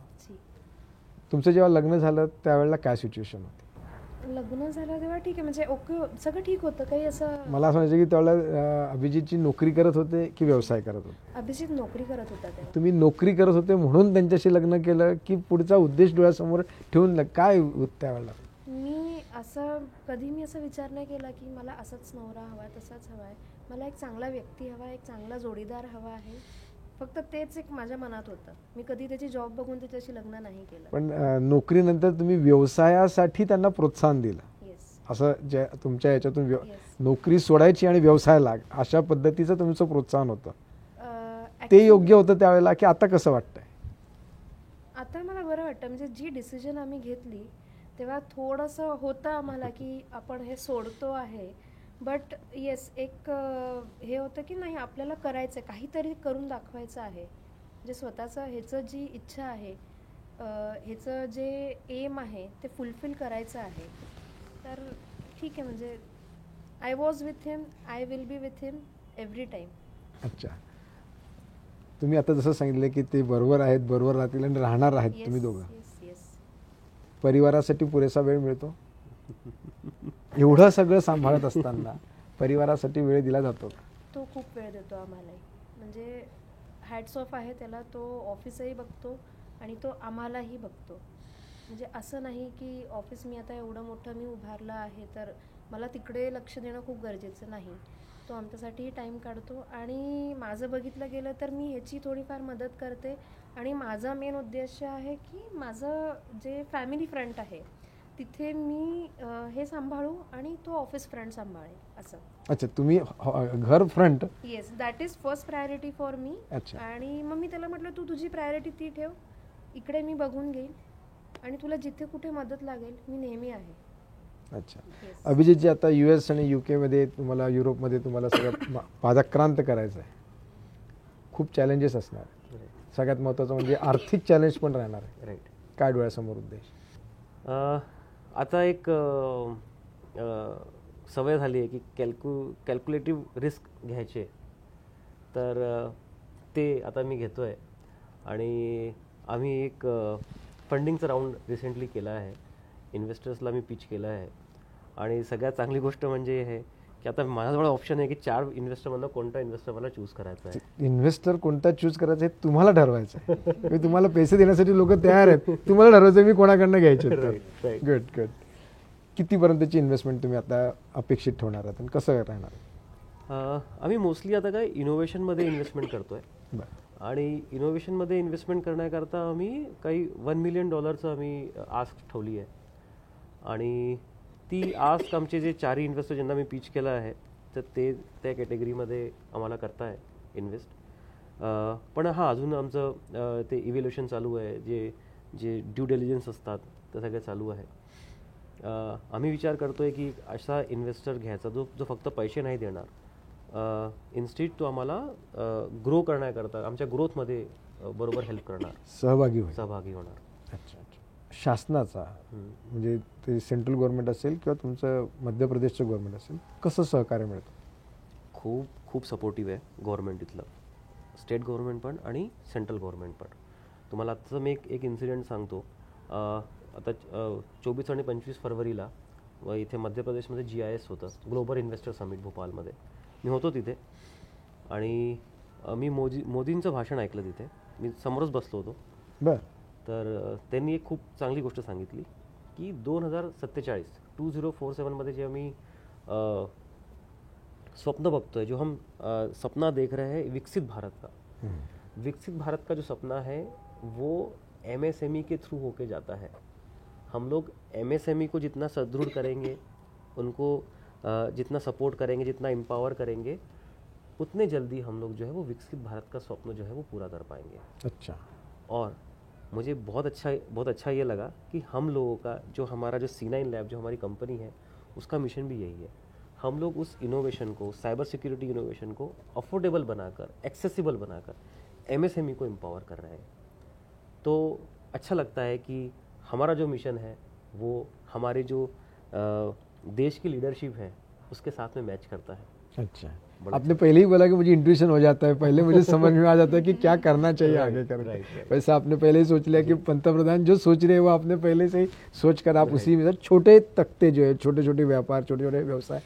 तुमचं जेव्हा लग्न झालं त्यावेळेला काय सिच्युएशन होती? लग्न झालं तेव्हा ठीक आहे, म्हणजे ओके, सगळं ठीक होतं, काही असं. मला असं म्हणायचं की त्यावेळेला अभिजितची नोकरी करत होते की व्यवसाय करत होते? अभिजित नोकरी करत होता तेव्हा. तुम्ही नोकरी करत होते म्हणून त्यांच्याशी लग्न केलं की पुढचा उद्देश डोळ्यासमोर ठेवून काय त्यावेळेला? मी असं विचार नाही केला की मला असाच नवरा हवा आहे, तसाच हवा आहे. मला एक चांगला व्यक्ती हवा आहे, एक चांगला जोडीदार हवा आहे. फक्त तेच एक माझ्या मनात होतं. मी कधी त्याची जॉब बघून त्याच्याशी लग्न नाही केलं. पण नोकरीनंतर तुम्ही व्यवसायासाठी त्यांना प्रोत्साहन दिलं, येस. असं जे तुमच्या याच्यातून येस. नोकरी सोडायची आणि व्यवसाय लाग अशा पद्धतीचं तुमचं प्रोत्साहन होतं. ते Actually, योग्य होतं त्यावेळेला की आता कसं वाटतंय? आता मला बरं वाटतं. म्हणजे जी डिसिजन आम्ही घेतली तेव्हा थोडंसं होतं आम्हाला की आपण हे सोडतो आहे, बट येस, एक हे होतं की नाही, आपल्याला करायचं आहे, काहीतरी करून दाखवायचं आहे. जे स्वतःचं ह्याचं जी इच्छा आहे, ह्याचं जे एम आहे ते फुलफिल करायचं आहे. तर ठीक आहे, म्हणजे I was with him, I will be with him every time. अच्छा, तुम्ही आता जसं सांगितलं की ते बरोबर आहेत, बरोबर राहतील आणि राहणार आहेत तुम्ही दोघं. Yes, yes. परिवारासाठी पुरेसा वेळ मिळतो? एवढं सगळं सांभाळत असताना परिवारासाठी वेळ दिला जातो का? तो खूप वेळ देतो आम्हालाही. म्हणजे हॅट्स ऑफ आहे त्याला. तो ऑफिसही बघतो आणि तो आम्हालाही बघतो. म्हणजे असं नाही की ऑफिस मी आता एवढं मोठं मी उभारलं आहे तर मला तिकडे लक्ष देणं खूप गरजेचं नाही. तो आमच्यासाठीही टाईम काढतो आणि माझं बघितलं गेलं तर मी ह्याची थोडीफार मदत करते. आणि माझा मेन उद्देश आहे की माझं जे फॅमिली फ्रंट आहे तिथे मी हे सांभाळू आणि तो ऑफिस फ्रंट सांभाळेल असं. अच्छा, तुम्ही घर front. Yes, that is first priority for me. अच्छा. आणि मग मी त्याला म्हटलं, तू तुझी प्रायोरिटी ती ठेव, इकडे मी बघून घेईन आणि तुला जिथे कुठे मदत लागेल मी नेहमी आहे. अच्छा. Yes. अभिजितजी, आता US आणि UK मध्ये तुम्हाला, युरोपमध्ये तुम्हाला सगळं पादाक्रांत करायचं आहे. खूप चॅलेंजेस असणार आहेत. सगळ्यात महत्त्वाचं म्हणजे आर्थिक चॅलेंज पण राहणार आहे. राईट. काय डोळ्यासमोर उद्देश? आता एक सवय झाली आहे की कॅल्क्युलेटिव्ह रिस्क घ्यायचे. तर ते आता मी घेतो आहे. आणि आम्ही एक फंडिंगचं राऊंड रिसेंटली केला आहे. इन्व्हेस्टर्सला मी पिच केलं आहे. आणि सगळ्यात चांगली गोष्ट म्हणजे हे की आता माझ्याजवळ ऑप्शन आहे की 4 इन्व्हेस्टरमधनं कोणता इन्व्हेस्टर मला चूज करायचा आहे. इन्व्हेस्टर कोणता चूज करायचा हे तुम्हाला ठरवायचं आहे. मी तुम्हाला पैसे देण्यासाठी लोक तयार आहेत, तुम्हाला ठरवायचं मी कोणाकडनं घ्यायचे. Right. Good good. कितीपर्यंतची इन्व्हेस्टमेंट तुम्ही आता अपेक्षित ठेवणार आहात आणि कसं राहणार? आम्ही मोस्टली आता काय इनोव्हेशनमध्ये इन्व्हेस्टमेंट करतो आहे. बरं. आणि इनोव्हेशनमध्ये इन्व्हेस्टमेंट करण्याकरता आम्ही काही $1 million आम्ही आस्क ठेवली आहे. आणि ती आस्क आमचे जे 4 इन्व्हेस्टर ज्यांना मी पिच केलं आहे तर ते त्या कॅटेगरीमध्ये आम्हाला करता आहे इन्व्हेस्ट. पण हां, अजून आमचं ते इव्हॅल्युएशन चालू आहे. जे ड्यू डिलिजन्स असतात ते सगळे चालू आहे. आम्ही विचार करतो आहे की असा इन्व्हेस्टर घ्यायचा जो फक्त पैसे नाही देणार, इन्स्टिट तो आम्हाला ग्रो करण्याकरता, आमच्या ग्रोथमध्ये बरोबर हेल्प करणार, सहभागी होणार. अच्छा. शासनाचा म्हणजे ते सेंट्रल गव्हर्नमेंट असेल किंवा तुमचं मध्य प्रदेशचं गव्हर्नमेंट असेल, कसं सहकार्य मिळतं? खूप सपोर्टिव्ह आहे गव्हर्नमेंट इथलं, स्टेट गव्हर्नमेंट पण आणि सेंट्रल गव्हर्नमेंट पण. तुम्हाला आत्ताचं मी एक इन्सिडेंट सांगतो. आता 24 आणि 25 फरवरीला इथे मध्य प्रदेशमध्ये GIS होतं, ग्लोबल इन्व्हेस्टर समिट भोपाळमध्ये. मी होतो तिथे आणि मी मोदींचं भाषण ऐकलं तिथे. मी समोरच बसलो होतो. बरं. तर त्यांनी एक खूप चांगली गोष्ट सांगितली की 2047 मध्ये जे आम्ही स्वप्न बघतोय, जो हम सपना देख रहे हैं विकसित भारत का, विकसित भारत का जो सपना है वो MSME के थ्रू होके जाता है. हम लोग MSME को जितना सुदृढ़ करेंगे, उनको जितना सपोर्ट करेंगे, जितना एम्पावर करेंगे, उतने जल्दी हम लोग जो है वो विकसित भारत का स्वप्न जो है वो पूरा कर पाएंगे. अच्छा. और मुझे बहुत अच्छा ये लगा कि हम लोगों का जो हमारा जो C9 लैब जो हमारी कंपनी है उसका मिशन भी यही है. हम लोग उस इनोवेशन को, साइबर सिक्योरिटी इनोवेशन को अफोर्डेबल बनाकर, एक्सेसिबल बनाकर MSME को एम्पावर कर रहे हैं. तो अच्छा लगता है कि हमारा जो मिशन है वो हमारे जो देश की लीडरशिप है उसके साथ में मैच करता है. अच्छा. आपने पहले ही बोला कि मुझे इंट्यूशन हो जाता है, पहले मुझे समझ में आ जाता है कि क्या करना चाहिए आगे करके। वैसे आपने पहले ही सोच लिया कि पंतप्रधान जो सोच रहे हैं वो आपने पहले से ही सोच कर आप उसी में छोटे तख्ते जो है, छोटे छोटे व्यापार, छोटे छोटे व्यवसाय,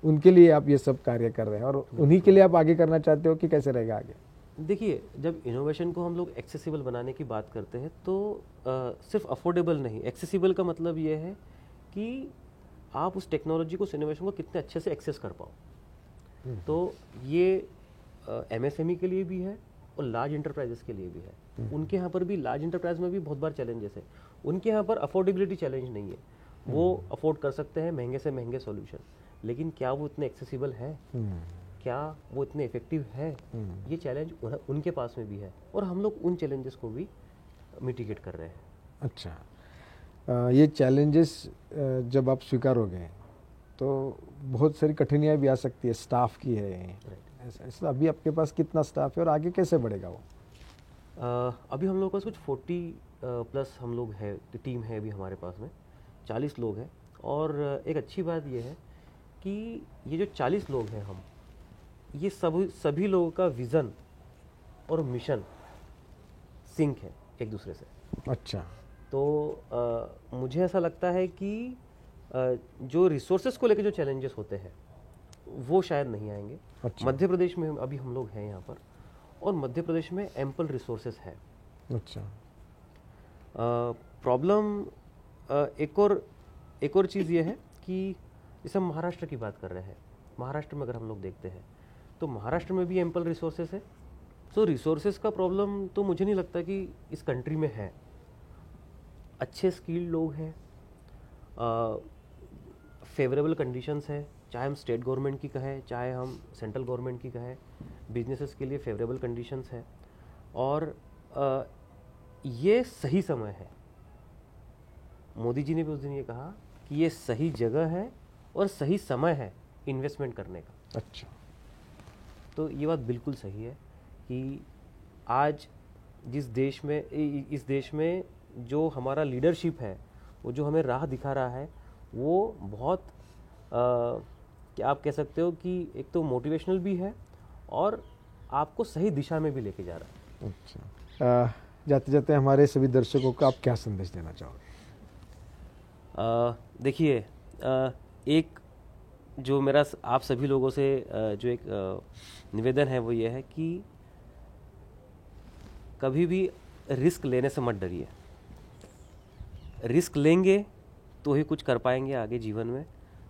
उनके लिए आप ये सब कार्य कर रहे हैं और उन्हीं के लिए आप आगे करना चाहते हो कि कैसे रहेगा आगे? देखिए, जब इनोवेशन को हम लोग एक्सेसिबल बनाने की बात करते हैं तो सिर्फ अफोर्डेबल नहीं, एक्सेसिबल का मतलब ये है कि आप उस टेक्नोलॉजी को, उस इनोवेशन को कितने अच्छे से एक्सेस कर पाओ। तो ये एमएसएमई के लिए भी है और लार्ज इंटरप्राइजेस के लिए भी है। उनके यहाँ पर भी, लार्ज इंटरप्राइज में भी बहुत बार चैलेंजेस है। उनके यहाँ पर अफोर्डेबिलिटी चैलेंज नहीं है, वो अफोर्ड कर सकते हैं महंगे से महंगे सॉल्यूशन, लेकिन क्या वो इतने एक्सेसिबल है, क्या वो इतने इफेक्टिव है, ये चैलेंज उनके पास में भी है और हम लोग उन चैलेंजेस को भी मिटिगेट कर रहे हैं। अच्छा, ये चैलेंजेस जब आप स्वीकारोगे तो बहुत सारी कठिनाइयाँ भी आ सकती है, स्टाफ की है ऐसा। अभी आपके पास कितना स्टाफ है और आगे कैसे बढ़ेगा वो? अभी हम लोग का कुछ 40 प्लस हम लोग है, टीम है अभी हमारे पास में, 40 लोग हैं। और एक अच्छी बात ये है कि ये जो 40 लोग हैं हम, ये सभी लोगों का विज़न और मिशन सिंक है एक दूसरे से। अच्छा, तो मुझे ऐसा लगता है कि जो रिसोर्सेज को लेकर जो चैलेंजेस होते हैं वो शायद नहीं आएंगे। अच्छा। मध्य प्रदेश में अभी हम लोग हैं यहाँ पर और मध्य प्रदेश में एम्पल रिसोर्सेज है। अच्छा, प्रॉब्लम एक और चीज़ ये है कि जैसे हम महाराष्ट्र की बात कर रहे हैं, महाराष्ट्र में अगर हम लोग देखते हैं तो महाराष्ट्र में भी एम्पल रिसोर्सेज है। सो रिसोर्सेज का प्रॉब्लम तो मुझे नहीं लगता कि इस कंट्री में है। अच्छे स्किल्ड लोग हैं, फेवरेबल कंडीशंस है, चाहे हम स्टेट गवर्नमेंट की कहें चाहे हम सेंट्रल गवर्नमेंट की कहें, बिजनेसेस के लिए फेवरेबल कंडीशंस है और ये सही समय है। मोदी जी ने भी उस दिन ये कहा कि ये सही जगह है और सही समय है इन्वेस्टमेंट करने का। अच्छा, तो ये बात बिल्कुल सही है कि आज इस देश में जो हमारा लीडरशिप है, वो जो हमें राह दिखा रहा है, वो बहुत क्या आप कह सकते हो कि एक तो मोटिवेशनल भी है और आपको सही दिशा में भी लेके जा रहा है। अच्छा, जाते जाते हमारे सभी दर्शकों को आप क्या संदेश देना चाहोगे? देखिए, एक जो मेरा आप सभी लोगों से जो एक निवेदन है वो ये है कि कभी भी रिस्क लेने से मत डरिए। रिस्क लेंगे तो ही कुछ कर पाएंगे आगे जीवन में,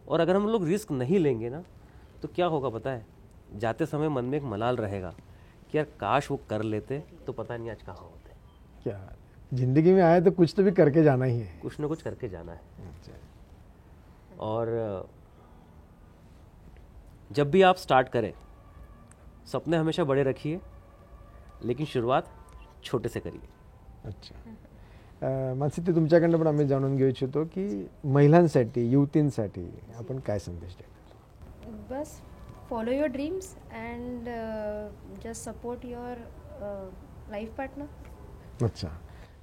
और अगर हम लोग रिस्क नहीं लेंगे ना तो क्या होगा पता है, जाते समय मन में एक मलाल रहेगा कि यार काश वो कर लेते तो पता नहीं आज कहाँ होते। क्या जिंदगी में आए तो कुछ तो भी करके जाना ही है, कुछ ना कुछ करके जाना है। अच्छा। और जब भी आप स्टार्ट करें, सपने हमेशा बड़े रखिए लेकिन शुरुआत छोटे से करिए। अच्छा, मानसी, तुमच्याकडनं पण आम्ही जाणून घेऊ इच्छितो की महिलांसाठी, युवतींसाठी आपण काय संदेश द्याल? बस follow your dreams and just support your life partner. अच्छा,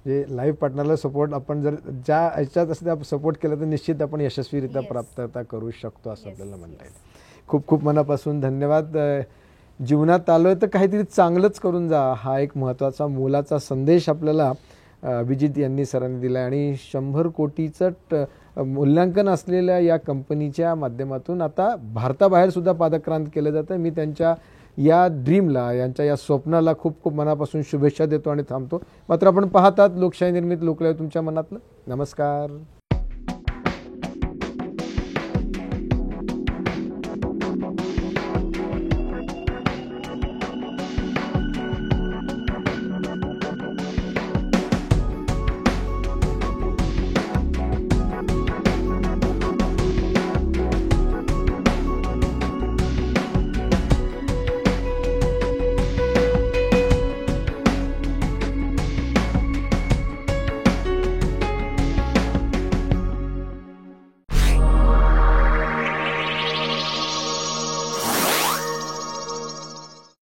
जे लाईफ पार्टनरला सपोर्ट आपण जर ज्या ह्याच्यात असं सपोर्ट केला तर निश्चित आपण यशस्वीरित्या Yes. प्राप्तता करू शकतो असं Yes, आपल्याला म्हणता yes. येईल। खूप खूप मनापासून धन्यवाद। जीवनात आलोय तर काहीतरी चांगलंच करून जा, हा एक महत्त्वाचा मोलाचा संदेश आपल्याला अभिजित यांनी सरांनी दिला आणि 100 कोटीचं मूल्यांकन असलेल्या या कंपनीच्या माध्यमातून आता भारताबाहेर सुद्धा पादक्रांत केलं जातं। मी त्यांच्या या ड्रीमला, यांच्या या स्वप्नाला खूप खूप मनापासून शुभेच्छा देतो आणि थांबतो। मात्र आपण पाहतात लोकशाही निर्मित लोकलय तुमच्या मनातलं। नमस्कार।